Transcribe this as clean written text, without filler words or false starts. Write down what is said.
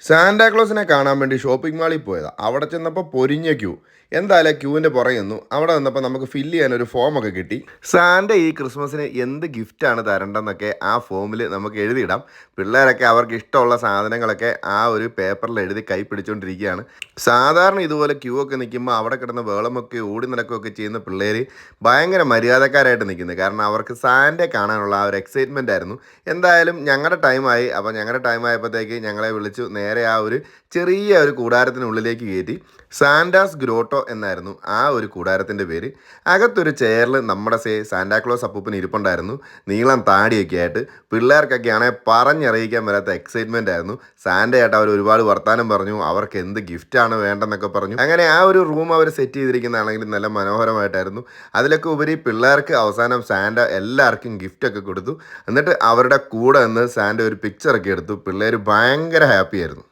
സാന്റാക്ലോസിനെ കാണാൻ വേണ്ടി ഷോപ്പിംഗ് മാളിൽ പോയതാ. അവിടെ ചെന്നപ്പോൾ പൊരിഞ്ഞ ക്യൂ. എന്തായാലും ക്യൂവിൻ്റെ പുറകെ നിന്നു. അവിടെ നിന്നപ്പോൾ നമുക്ക് ഫില്ല് ചെയ്യാൻ ഒരു ഫോമൊക്കെ കിട്ടി. സാന്റ ഈ ക്രിസ്മസിന് എന്ത് ഗിഫ്റ്റാണ് തരേണ്ടതെന്നൊക്കെ ആ ഫോമിൽ നമുക്ക് എഴുതിയിടാം. പിള്ളേരൊക്കെ അവർക്ക് ഇഷ്ടമുള്ള സാധനങ്ങളൊക്കെ ആ ഒരു പേപ്പറിൽ എഴുതി കൈ പിടിച്ചുകൊണ്ടിരിക്കുകയാണ്. സാധാരണ ഇതുപോലെ ക്യൂ ഒക്കെ നിൽക്കുമ്പോൾ അവിടെ കിടന്ന് വേളമൊക്കെ ഓടി നടക്കുകയൊക്കെ ചെയ്യുന്ന പിള്ളേർ ഭയങ്കര മര്യാദക്കാരായിട്ട് നിൽക്കുന്നത്. കാരണം അവർക്ക് സാന്റയെ കാണാനുള്ള ആ ഒരു എക്സൈറ്റ്മെൻ്റ് ആയിരുന്നു. എന്തായാലും ഞങ്ങളുടെ ടൈമായി. അപ്പോൾ ഞങ്ങളുടെ ടൈം ആയപ്പോഴത്തേക്ക് ഞങ്ങളെ വിളിച്ചു നേരെ ആ ഒരു ചെറിയ ഒരു കൂടാരത്തിനുള്ളിലേക്ക് കയറ്റി. സാന്റാസ് ഗ്രോട്ടോ എന്നായിരുന്നു ആ ഒരു കൂടാരത്തിൻ്റെ പേര്. അകത്തൊരു ചെയറിൽ നമ്മുടെ സാന്റാക്ലോസ് അപ്പൂപ്പൻ ഇരിപ്പുണ്ടായിരുന്നു. നീളം താടിയൊക്കെ ആയിട്ട്. പിള്ളേർക്കൊക്കെ ആണെങ്കിൽ പറഞ്ഞറിയിക്കാൻ വരാത്ത എക്സൈറ്റ്മെൻ്റ് ആയിരുന്നു. സാന്റയായിട്ട് അവർ ഒരുപാട് വർത്തമാനം പറഞ്ഞു. അവർക്ക് എന്ത് ഗിഫ്റ്റാണ് വേണ്ടെന്നൊക്കെ പറഞ്ഞു. അങ്ങനെ ആ ഒരു റൂം അവർ സെറ്റ് ചെയ്തിരിക്കുന്നതാണെങ്കിൽ നല്ല മനോഹരമായിട്ടായിരുന്നു. അതിലൊക്കെ ഉപരി പിള്ളേർക്ക് അവസാനം സാന്റ എല്ലാവർക്കും ഗിഫ്റ്റൊക്കെ കൊടുത്തു. എന്നിട്ട് അവരുടെ കൂടെ നിന്ന് സാന്റ ഒരു പിക്ചറൊക്കെ എടുത്തു. പിള്ളേർ ഭയങ്കര ഹാപ്പി ആയിരുന്നു.